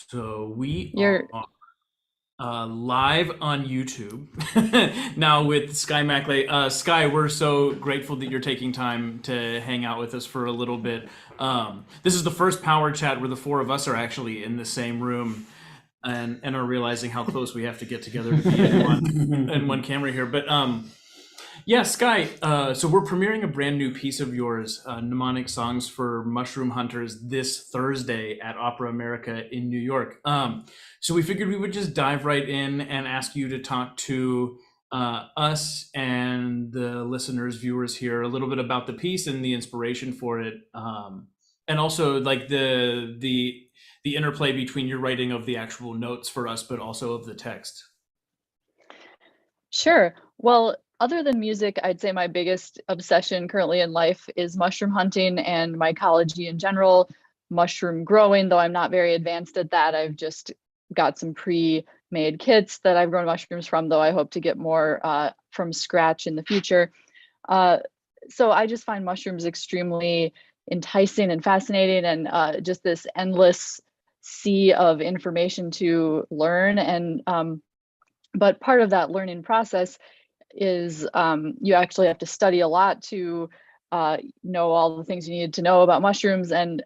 So we You're are live on YouTube now with Sky Macklay. Sky, we're so grateful that you're taking time to hang out with us for a little bit. This is the first power chat where the four of us are actually in the same room and are realizing how close we have to get together to be in one camera here. But yeah, Sky. So we're premiering a brand new piece of yours, mnemonic songs for mushroom hunters, this Thursday at Opera America in New York. So we figured we would just dive right in and ask you to talk to us and the listeners, viewers here, a little bit about the piece and the inspiration for it, and also like the interplay between your writing of the actual notes for us, but also of the text. sure. Well, other than music, I'd say my biggest obsession currently in life is mushroom hunting and mycology in general, mushroom growing, though I'm not very advanced at that. I've just got some pre-made kits that I've grown mushrooms from, though I hope to get more from scratch in the future. Uh, so I just find mushrooms extremely enticing and fascinating, and just this endless sea of information to learn. And but part of that learning process is you actually have to study a lot to know all the things you need to know about mushrooms. And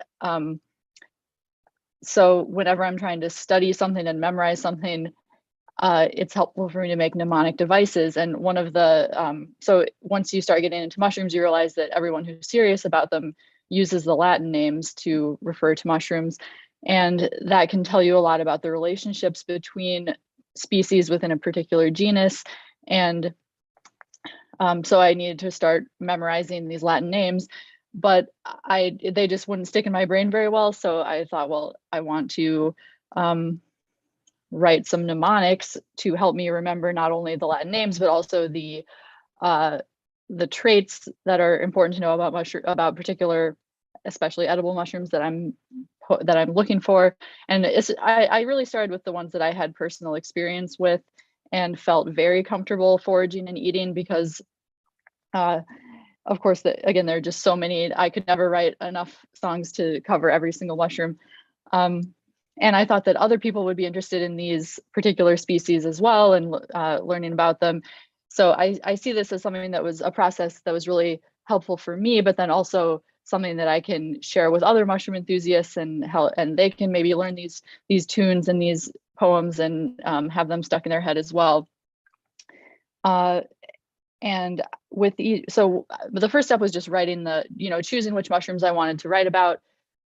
so whenever I'm trying to study something and memorize something, it's helpful for me to make mnemonic devices. And one of the, so once you start getting into mushrooms, you realize that everyone who's serious about them uses the Latin names to refer to mushrooms. And that can tell you a lot about the relationships between species within a particular genus. And so I needed to start memorizing these Latin names, but they just wouldn't stick in my brain very well. So I thought, well, I want to write some mnemonics to help me remember not only the Latin names, but also the traits that are important to know about particular, especially edible mushrooms that I'm looking for. And I really started with the ones that I had personal experience with and felt very comfortable foraging and eating, because of course, again, there are just so many. I could never write enough songs to cover every single mushroom. And I thought that other people would be interested in these particular species as well, and learning about them. So I see this as something that was a process that was really helpful for me, but then also something that I can share with other mushroom enthusiasts, and they can maybe learn these tunes and these poems and have them stuck in their head as well. And so the first step was just writing choosing which mushrooms I wanted to write about,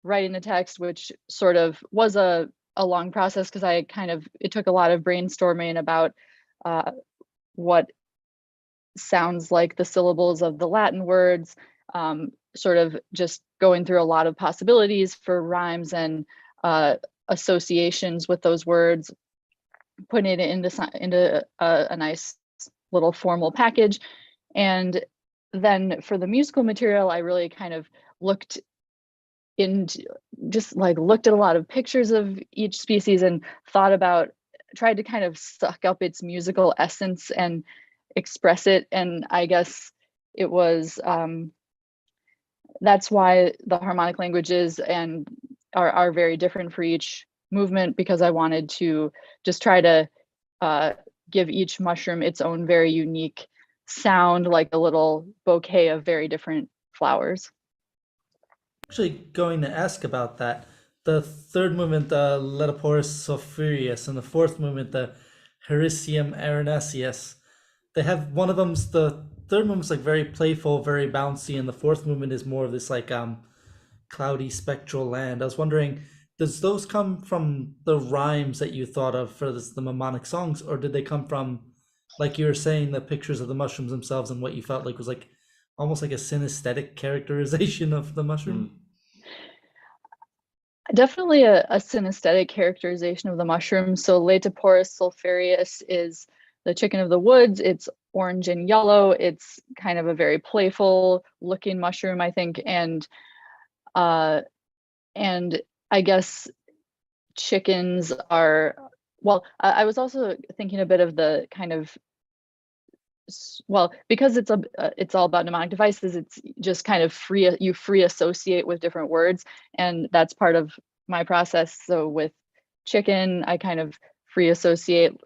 writing the text, which sort of was a long process, because it took a lot of brainstorming about what sounds like the syllables of the Latin words, sort of just going through a lot of possibilities for rhymes and associations with those words, putting it into a nice little formal package. And then for the musical material, I really kind of looked at a lot of pictures of each species and tried to kind of suck up its musical essence and express it. And I guess it was that's why the harmonic languages are very different for each movement, because I wanted to just try to give each mushroom its own very unique sound, like a little bouquet of very different flowers. Actually, going to ask about that. The third movement, the Letoporus sulphureus, and the fourth movement, the Hericium arenaceus. They have one of them's the third movement's like very playful, very bouncy, and the fourth movement is more of this like cloudy spectral land. I was wondering, does those come from the rhymes that you thought of for the mnemonic songs, or did they come from, like you were saying, the pictures of the mushrooms themselves and what you felt like was like almost like a synesthetic characterization of the mushroom? Definitely a synesthetic characterization of the mushroom. So Letoporus sulphureus is the chicken of the woods. It's orange and yellow. It's kind of a very playful looking mushroom, I think. And I guess chickens are, well, I was also thinking a bit of the kind of, well, because it's all about mnemonic devices, it's just kind of free associate with different words, and that's part of my process. So with chicken, I kind of free associate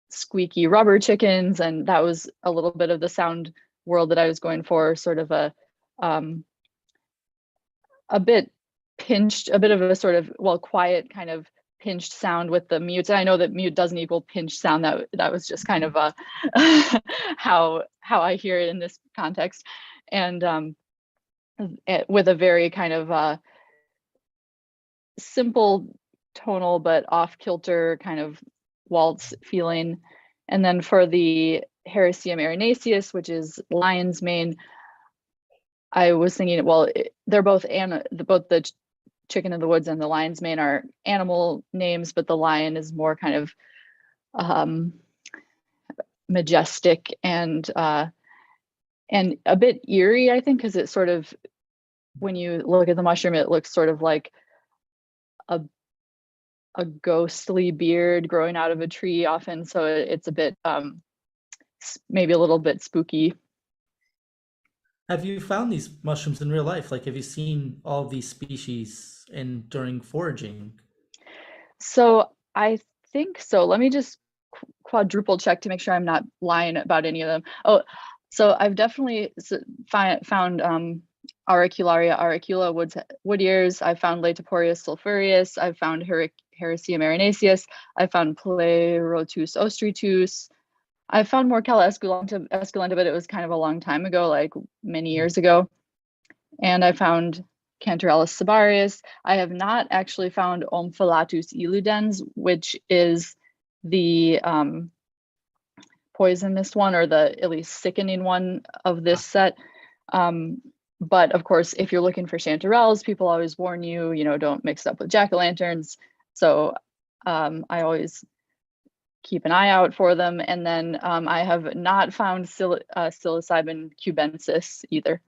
squeaky rubber chickens, and that was a little bit of the sound world that I was going for, sort of a bit pinched, a bit of a sort of, well, quiet kind of pinched sound with the mutes. And I know that mute doesn't equal pinched sound. That was just kind of how I hear it in this context. And with a very kind of simple tonal but off kilter kind of waltz feeling. And then for the Hericium erinaceus, which is lion's mane, I was thinking, well, they're both the chicken of the woods and the lion's mane are animal names, but the lion is more kind of majestic and a bit eerie, I think, because it sort of, when you look at the mushroom, it looks sort of like a ghostly beard growing out of a tree often. So it's a bit, maybe a little bit spooky. Have you found these mushrooms in real life? Like, have you seen all these species during foraging? So I think so. Let me just quadruple check to make sure I'm not lying about any of them. Oh, so I've definitely found Auricularia auricula wood ears. I've found Laetoporeus sulphureus. I've found Hericium erinaceus. I found Pleurotus ostritus. I found Morcella esculenta, but it was kind of a long time ago, like many years ago. And I found Cantarellus sabarius. I have not actually found Omphallatus illudens, which is the poisonous one, or the at least sickening one of this set. But of course, if you're looking for chanterelles, people always warn you, don't mix it up with jack-o'-lanterns. So I always keep an eye out for them. And then I have not found psilocybin cubensis either.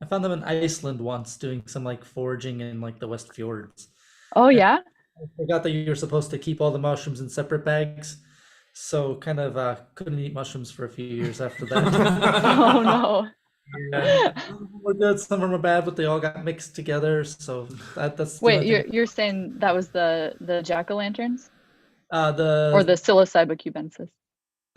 I found them in Iceland once doing some like foraging in like the West Fjords. Oh, yeah? I forgot that you're supposed to keep all the mushrooms in separate bags. So kind of couldn't eat mushrooms for a few years after that. Oh, no. Yeah. Some of them were good, some of them were bad, but they all got mixed together. So that's Wait, you're saying that was the jack-o'-lanterns? Or the the psilocybe cubensis?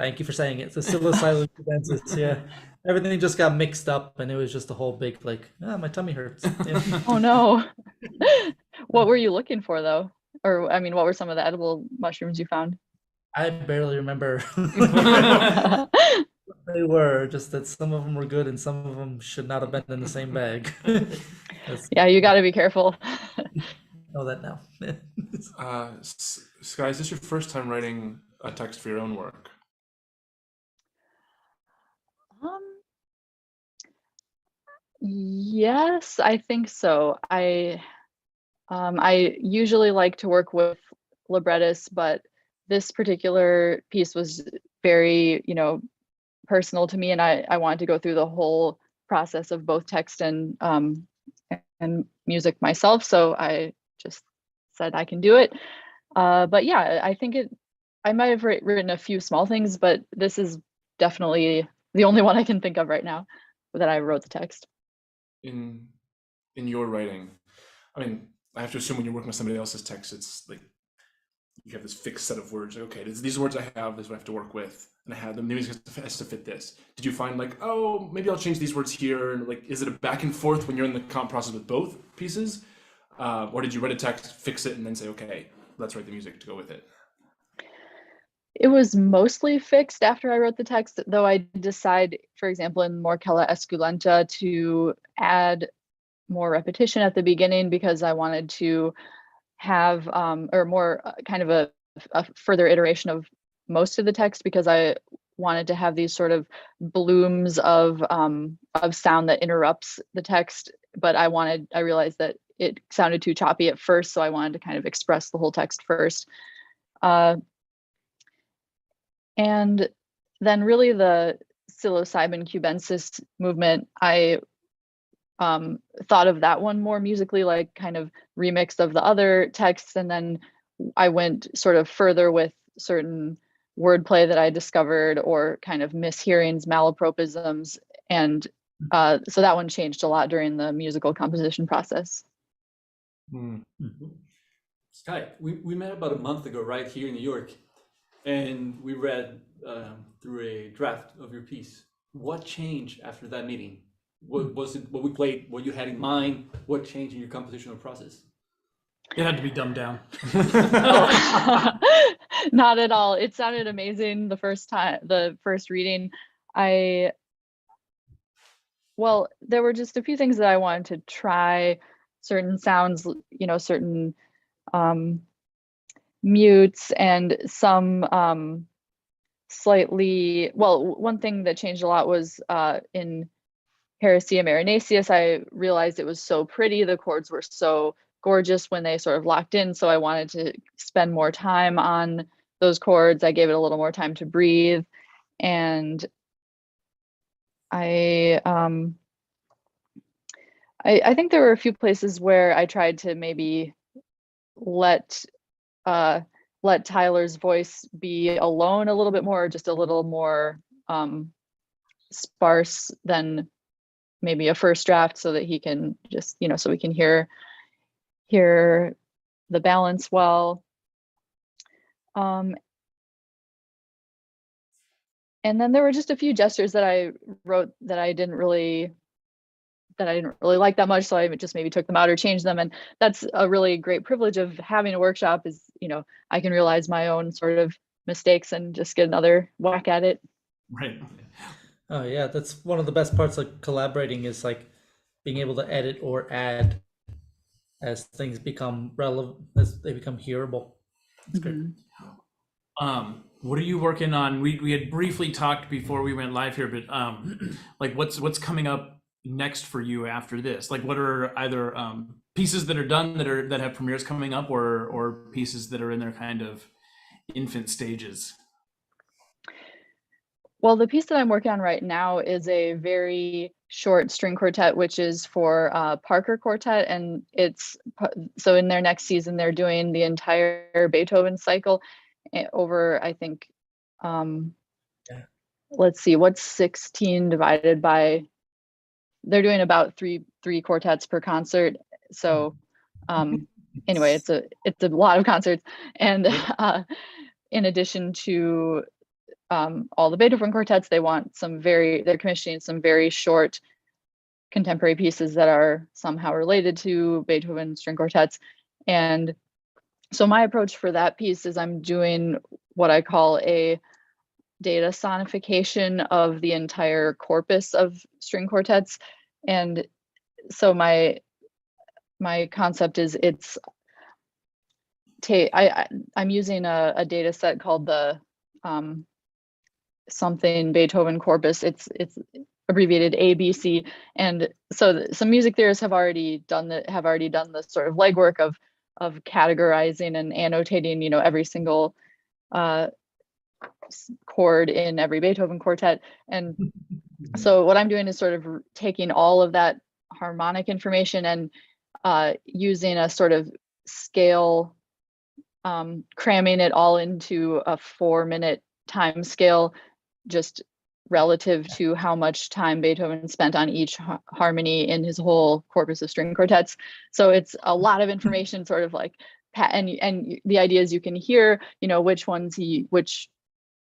thank you for saying it. The psilocybin cubensis, yeah. Everything just got mixed up, and it was just a whole big like, my tummy hurts. Yeah. Oh no. What were you looking for though? Or I mean, what were some of the edible mushrooms you found? I barely remember. They were just that some of them were good and some of them should not have been in the same bag. Yeah, you got to be careful. Know that now. Sky, is this your first time writing a text for your own work? Yes, I think so. I usually like to work with librettists, but this particular piece was very, personal to me, and I wanted to go through the whole process of both text and music myself. So I just said I can do it. But yeah, I think I might have written a few small things, but this is definitely the only one I can think of right now that I wrote the text. In your writing, I mean, I have to assume when you're working with somebody else's text, it's like you have this fixed set of words. Okay, these words I have, this is what I have to work with, and I have them. Maybe it has to fit this. Did you find like, oh, maybe I'll change these words here? And like, is it a back and forth when you're in the comp process with both pieces, or did you write a text, fix it, and then say, okay, let's write the music to go with it? It was mostly fixed after I wrote the text, though I did decide, for example, in Morcella esculenta to add more repetition at the beginning because I wanted to have or more kind of a further iteration of most of the text, because I wanted to have these sort of blooms of sound that interrupts the text. But I realized that it sounded too choppy at first, so I wanted to kind of express the whole text first. And then really the psilocybin cubensis movement, I thought of that one more musically, like kind of remix of the other texts. And then I went sort of further with certain wordplay that I discovered, or kind of mishearings, malapropisms. And so that one changed a lot during the musical composition process. Mm-hmm. Sky, we met about a month ago, right here in New York, and we read through a draft of your piece. What changed after that meeting? What was it? What we played? What you had in mind? What changed in your compositional process? It had to be dumbed down. Oh, not at all. It sounded amazing the first time, the first reading. Well, there were just a few things that I wanted to try, certain sounds, you know, certain mutes and some slightly, well, one thing that changed a lot was in Heresium Arenaceus, I realized it was so pretty. The chords were so gorgeous when they sort of locked in. So I wanted to spend more time on those chords. I gave it a little more time to breathe. And I think there were a few places where I tried to maybe let Tyler's voice be alone a little bit more, just a little more sparse than maybe a first draft, so that he can just, you know, so we can hear the balance well. And then there were just a few gestures that I wrote that I didn't really like that much, so I just maybe took them out or changed them. And that's a really great privilege of having a workshop, is, you know, I can realize my own sort of mistakes and just get another whack at it. Right. Oh yeah, that's one of the best parts of collaborating, is like being able to edit or add as things become relevant, as they become hearable. That's great. What are you working on? We had briefly talked before we went live here, but like what's coming up next for you after this? Like, what are either pieces that are done that have premieres coming up, or pieces that are in their kind of infant stages? Well, the piece that I'm working on right now is a very short string quartet, which is for Parker Quartet, and so in their next season they're doing the entire Beethoven cycle over, I think, let's see, what's 16 divided by, they're doing about three quartets per concert. So anyway, it's a lot of concerts. And in addition to all the Beethoven quartets, they're commissioning some very short contemporary pieces that are somehow related to Beethoven string quartets. And so my approach for that piece is I'm doing what I call a data sonification of the entire corpus of string quartets. And so my concept is I'm using a data set called the something Beethoven corpus. It's abbreviated ABC. And so some music theorists have already done the sort of legwork of categorizing and annotating, you know, every single chord in every Beethoven quartet. And so what I'm doing is sort of taking all of that harmonic information and using a sort of scale, cramming it all into a 4-minute time scale, just relative to how much time Beethoven spent on each harmony in his whole corpus of string quartets. So it's a lot of information, sort of like, and the idea is you can hear, you know, which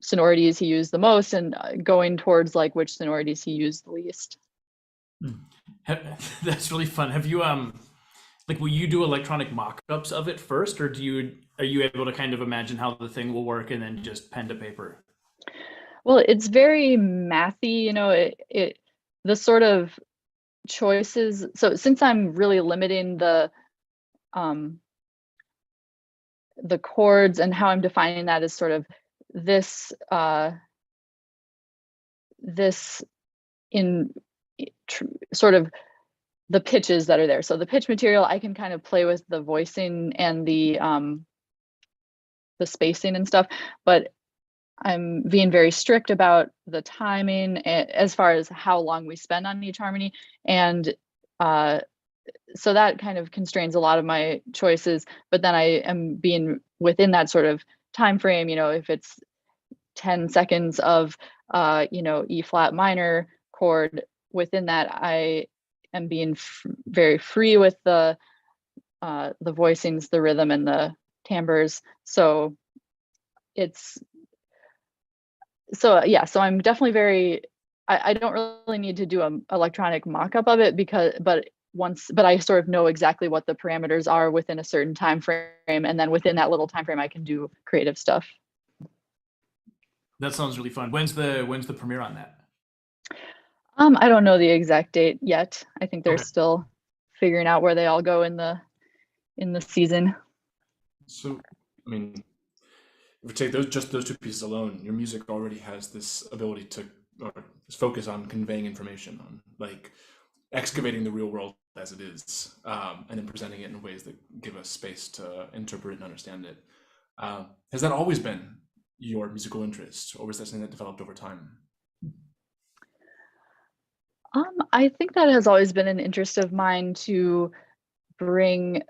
sonorities he used the most, and going towards like which sonorities he used the least. That's really fun. Have you like, will you do electronic mock-ups of it first, or are you able to kind of imagine how the thing will work and then just pen to paper? Well, it's very mathy, you know, the sort of choices. So since I'm really limiting the chords, and how I'm defining that as sort of this sort of the pitches that are there. So the pitch material, I can kind of play with the voicing and the spacing and stuff, but I'm being very strict about the timing as far as how long we spend on each harmony. And so that kind of constrains a lot of my choices, but then I am being within that sort of time frame. You know, if it's 10 seconds of you know, E flat minor chord, within that I am being very free with the the voicings, the rhythm, and the timbres. So so I'm definitely very, I don't really need to do an electronic mock-up of it but I sort of know exactly what the parameters are within a certain time frame, and then within that little time frame I can do creative stuff. That sounds really fun. When's the premiere on that? I don't know the exact date yet. I think they're Okay. still figuring out where they all go in the season. So, I mean, if we take those 2 pieces alone, your music already has this ability to, or this focus on conveying information, on like excavating the real world as it is, and then presenting it in ways that give us space to interpret and understand it. Has that always been your musical interest, or was that something that developed over time? I think that has always been an interest of mine to bring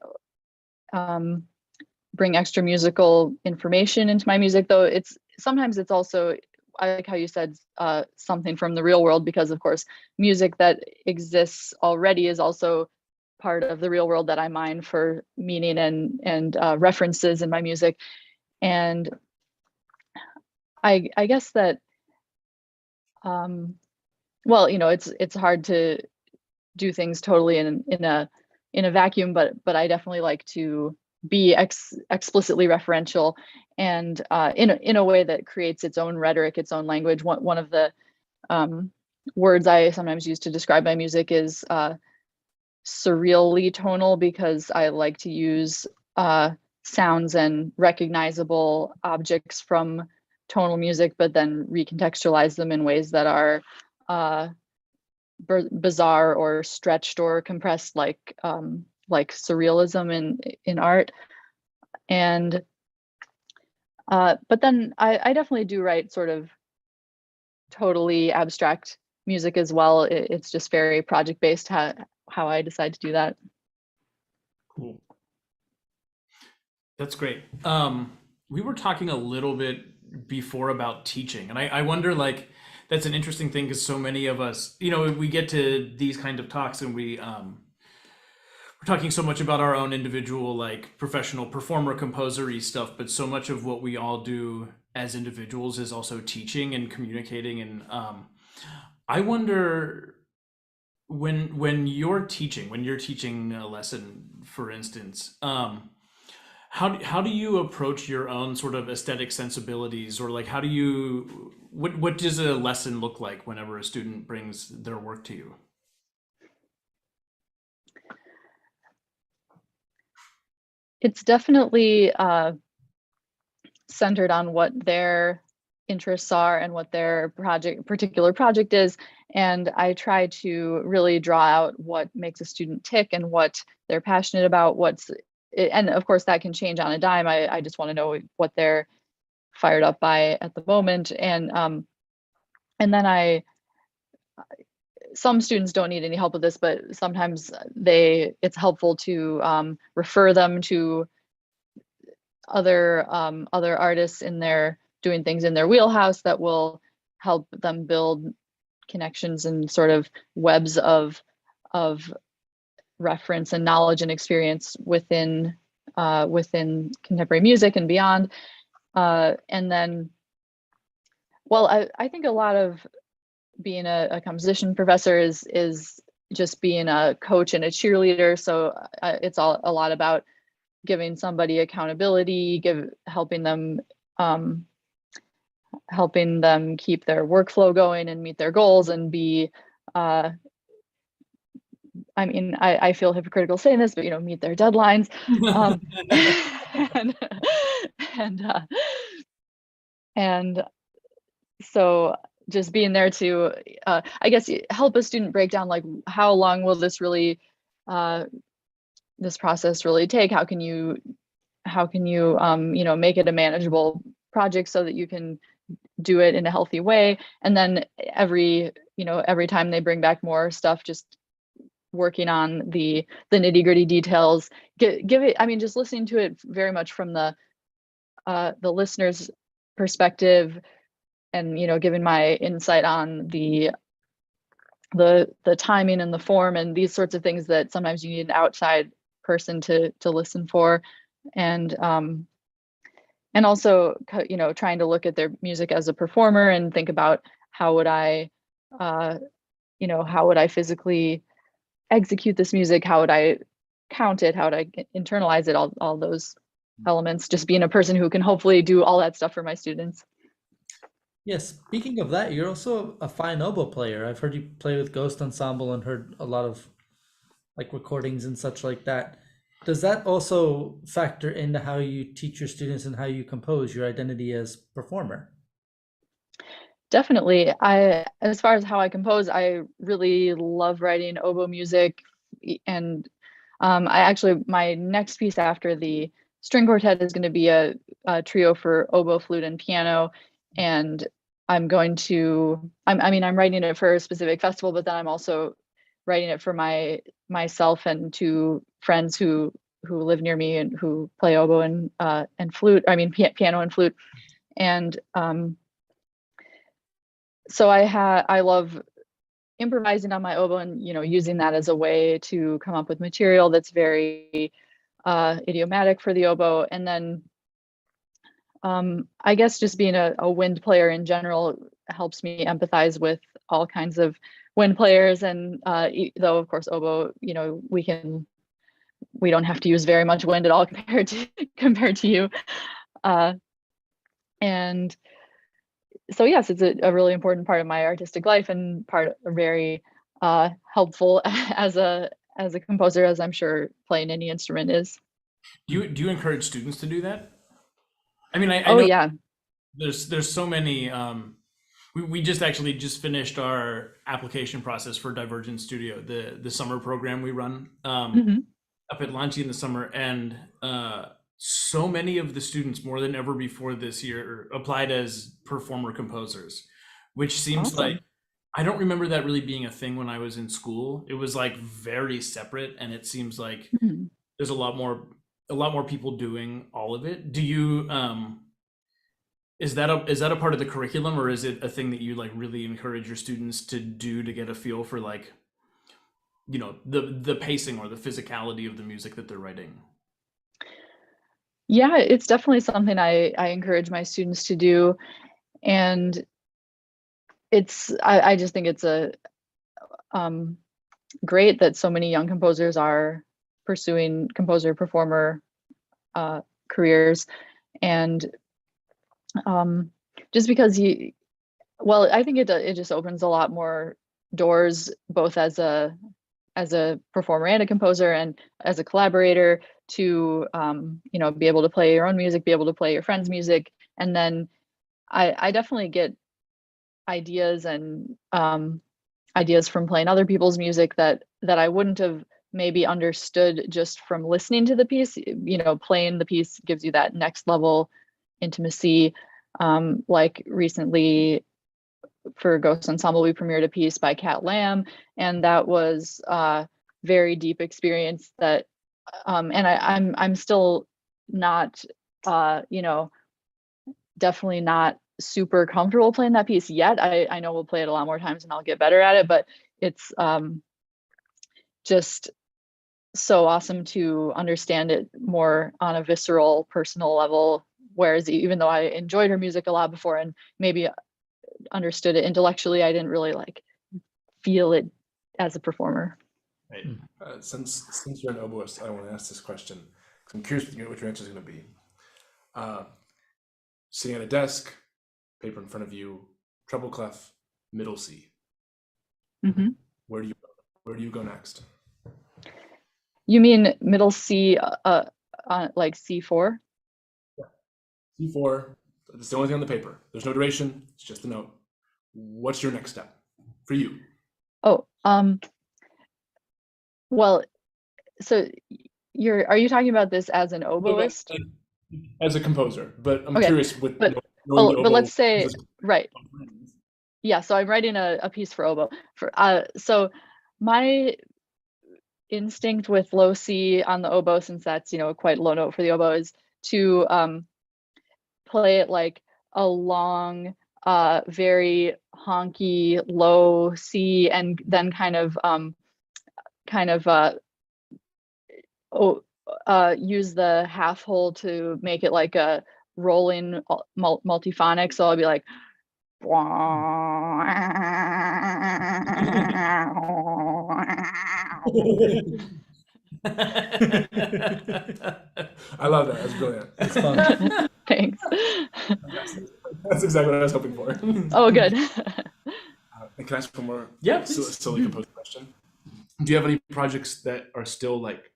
extra musical information into my music, though sometimes it's also, I like how you said, something from the real world, because of course music that exists already is also part of the real world that I mine for meaning and references in my music. And I guess that well, it's hard to do things totally in a vacuum, but I definitely like to be explicitly referential, and in a way that creates its own rhetoric, its own language. One of the words I sometimes use to describe my music is surreally tonal, because I like to use sounds and recognizable objects from tonal music, but then recontextualize them in ways that are bizarre or stretched or compressed, like surrealism in art. And but then I definitely do write sort of totally abstract music as well. It's just very project based how I decide to do that. Cool. That's great. We were talking a little bit before about teaching, and I wonder, like, that's an interesting thing, because so many of us, we get to these kind of talks and we're talking so much about our own individual, like, professional performer composer-y stuff, but so much of what we all do as individuals is also teaching and communicating. And I wonder, when you're teaching a lesson, for instance, how do you approach your own sort of aesthetic sensibilities, or like what does a lesson look like whenever a student brings their work to you? It's definitely centered on what their interests are and what their particular project is, and I try to really draw out what makes a student tick and what they're passionate about. And of course that can change on a dime. I just want to know what they're fired up by at the moment, and then some students don't need any help with this, but sometimes it's helpful to refer them to other artists doing things in their wheelhouse that will help them build connections and sort of webs of reference and knowledge and experience within contemporary music and beyond. And then, well, I think a lot of being a composition professor is just being a coach and a cheerleader. So it's a lot about giving somebody accountability, helping them keep their workflow going and meet their goals, and be I mean, I feel hypocritical saying this, but meet their deadlines. And so just being there to I guess help a student break down, like, how long will this process really take? How can you make it a manageable project so that you can do it in a healthy way? And then every time they bring back more stuff, just working on the nitty-gritty details, give it, I mean, just listening to it very much from the listener's perspective, and giving my insight on the timing and the form and these sorts of things that sometimes you need an outside person to listen for, and also, you know, trying to look at their music as a performer and think about how would I, you know, how would I physically execute this music? How would I count it? How would I internalize it? All those elements. Just being a person who can hopefully do all that stuff for my students. Yes, speaking of that, you're also a fine oboe player. I've heard you play with Ghost Ensemble and heard a lot of like recordings and such like that. Does that also factor into how you teach your students and how you compose your identity as performer? Definitely. As far as how I compose, I really love writing oboe music, and my next piece after the string quartet is going to be a trio for oboe, flute, and piano, and I'm writing it for a specific festival, but then I'm also writing it for myself and two friends who live near me and who play oboe and flute. Piano and flute, and so I love improvising on my oboe and, you know, using that as a way to come up with material that's very idiomatic for the oboe. And then I guess just being a wind player in general helps me empathize with all kinds of wind players. And though of course oboe, you know, we don't have to use very much wind at all compared to you. And so yes, it's a really important part of my artistic life and very helpful as a composer, as I'm sure playing any instrument is. Do you encourage students to do that? I mean, I Oh know yeah. there's so many. We just finished our application process for Divergent Studio, the summer program we run up at Launchie in the summer, and so many of the students, more than ever before this year, applied as performer composers, which seems Awesome. like, I don't remember that really being a thing when I was in school. It was like very separate, and it seems like there's a lot more people doing all of it. Do you is that a part of the curriculum, or is it a thing that you like really encourage your students to do to get a feel for, like, you know, the pacing or the physicality of the music that they're writing? Yeah, it's definitely something I encourage my students to do, and I just think it's great that so many young composers are pursuing composer performer careers, and just because I think it just opens a lot more doors, both as a performer and a composer and as a collaborator, to you know, be able to play your own music, be able to play your friends' music. And then I definitely get ideas and ideas from playing other people's music that I wouldn't have maybe understood just from listening to the piece. You know, playing the piece gives you that next level intimacy. Like recently for Ghost Ensemble, we premiered a piece by Kat Lamb, and that was a very deep experience that and I'm still not you know, definitely not super comfortable playing that piece yet. I know we'll play it a lot more times and I'll get better at it, but it's just so awesome to understand it more on a visceral, personal level. Whereas even though I enjoyed her music a lot before and maybe understood it intellectually, I didn't really like feel it as a performer. Right. Since you're an oboist, I want to ask this question because I'm curious what your answer is going to be. Sitting at a desk, paper in front of you, treble clef, middle C. Where do you go next? You mean middle C, like C4? C4. That's the only thing on the paper. There's no duration. It's just a note. What's your next step for you? Oh, well, so are you talking about this as an oboist? As a composer, but I'm Okay, curious with but let's say, right. Yeah, so I'm writing a piece for oboe. So my instinct with low C on the oboe, since that's, you know, quite low note for the oboe, is to play it like a long, very honky low C, and then kind of use the half hole to make it like a rolling multiphonic. So I'll be like, I love that. That's brilliant. It's fun. thanks. That's exactly what I was hoping for. Oh, good. And can I ask one more Yeah, silly composed question? Do you have any projects that are still like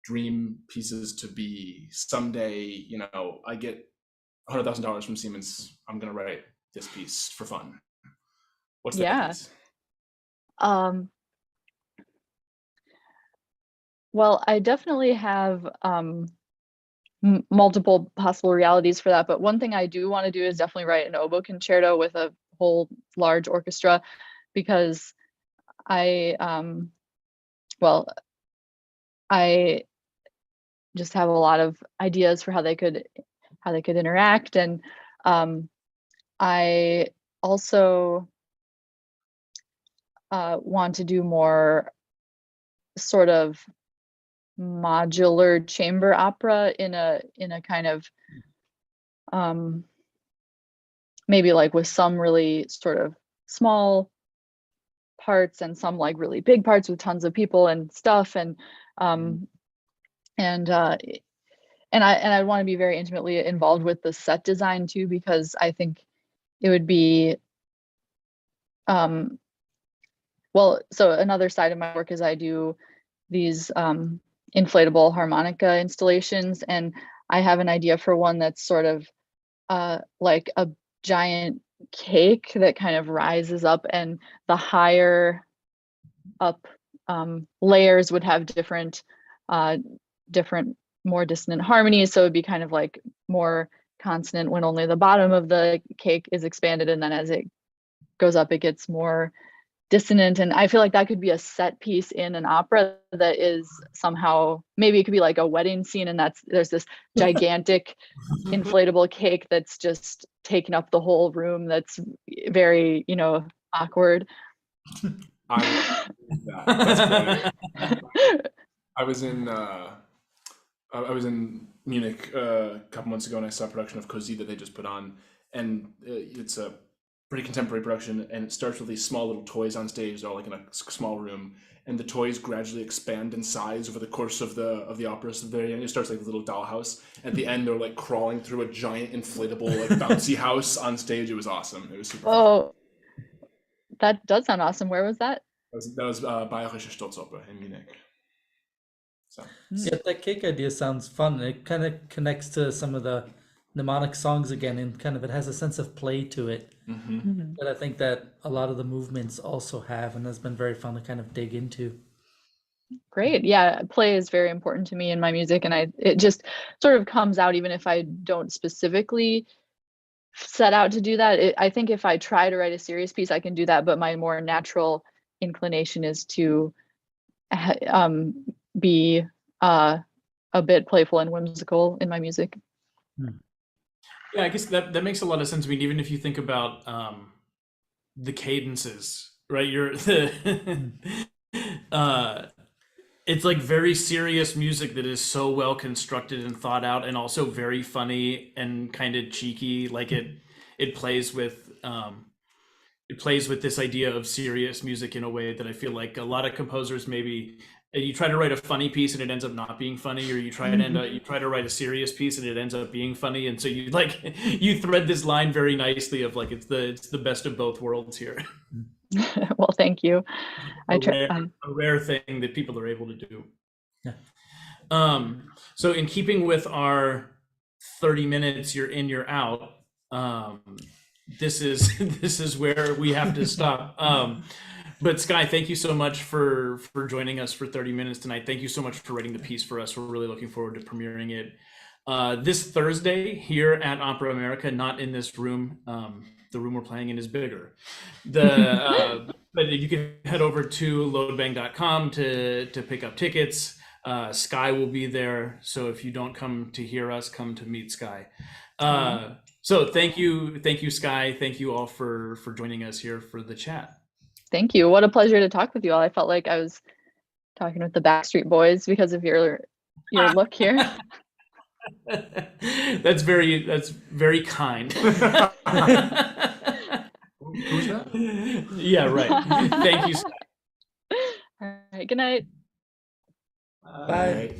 dream pieces to be someday? You know, I get $100,000 from Siemens. I'm gonna write this piece for fun. What's that Yeah. piece? Well, I definitely have multiple possible realities for that, but one thing I do want to do is definitely write an oboe concerto with a whole large orchestra, because I I just have a lot of ideas for how they could interact, and I also want to do more sort of modular chamber opera in a kind of maybe like with some really sort of small parts and some like really big parts with tons of people and stuff, and I want to be very intimately involved with the set design too, because I think it would be well, so another side of my work is I do these inflatable harmonica installations, and I have an idea for one that's sort of like a giant cake that kind of rises up, and the higher up layers would have different more dissonant harmonies, so it'd be kind of like more consonant when only the bottom of the cake is expanded, and then as it goes up it gets more dissonant. And I feel like that could be a set piece in an opera that is somehow, maybe it could be like a wedding scene, and there's this gigantic inflatable cake that's just taking up the whole room, that's very, awkward. I love that. That's brilliant. I was in Munich a couple months ago, and I saw a production of Così that they just put on, and it's a pretty contemporary production, and it starts with these small little toys on stage. They're all like in a small room, and the toys gradually expand in size over the course of the opera. So very end, it starts like a little dollhouse. At the end, they're like crawling through a giant inflatable like bouncy house on stage. It was awesome. It was super fun. Oh, that does sound awesome. Where was that? That was Bayerische Staatsoper in Munich. So Yeah, that cake idea sounds fun. It kind of connects to some of the mnemonic songs again, and kind of it has a sense of play to it that I think that a lot of the movements also have, and has been very fun to kind of dig into. Great. Yeah, play is very important to me in my music, and it just sort of comes out even if I don't specifically set out to do that. I think if I try to write a serious piece, I can do that, but my more natural inclination is to be a bit playful and whimsical in my music. Yeah, I guess that makes a lot of sense. I mean, even if you think about the cadences, right? It's like very serious music that is so well constructed and thought out, and also very funny and kind of cheeky. Like it plays with this idea of serious music in a way that I feel like a lot of composers, maybe you try to write a funny piece and it ends up not being funny, or you try to write a serious piece and it ends up being funny, and so you thread this line very nicely of like it's the best of both worlds here. Well, thank you. A rare thing that people are able to do. Yeah. So in keeping with our 30 minutes, you're in, you're out. This is where we have to stop. But Sky, thank you so much for joining us for 30 minutes tonight. Thank you so much for writing the piece for us. We're really looking forward to premiering it this Thursday here at Opera America, not in this room. The room we're playing in is bigger. But you can head over to loadbang.com to pick up tickets. Sky will be there, so if you don't come to hear us, come to meet Sky. So thank you, Sky. Thank you all for joining us here for the chat. Thank you. What a pleasure to talk with you all. I felt like I was talking with the Backstreet Boys because of your your look here. That's very kind. Who's that? Yeah, right. Thank you. All right, good night. Bye. Right.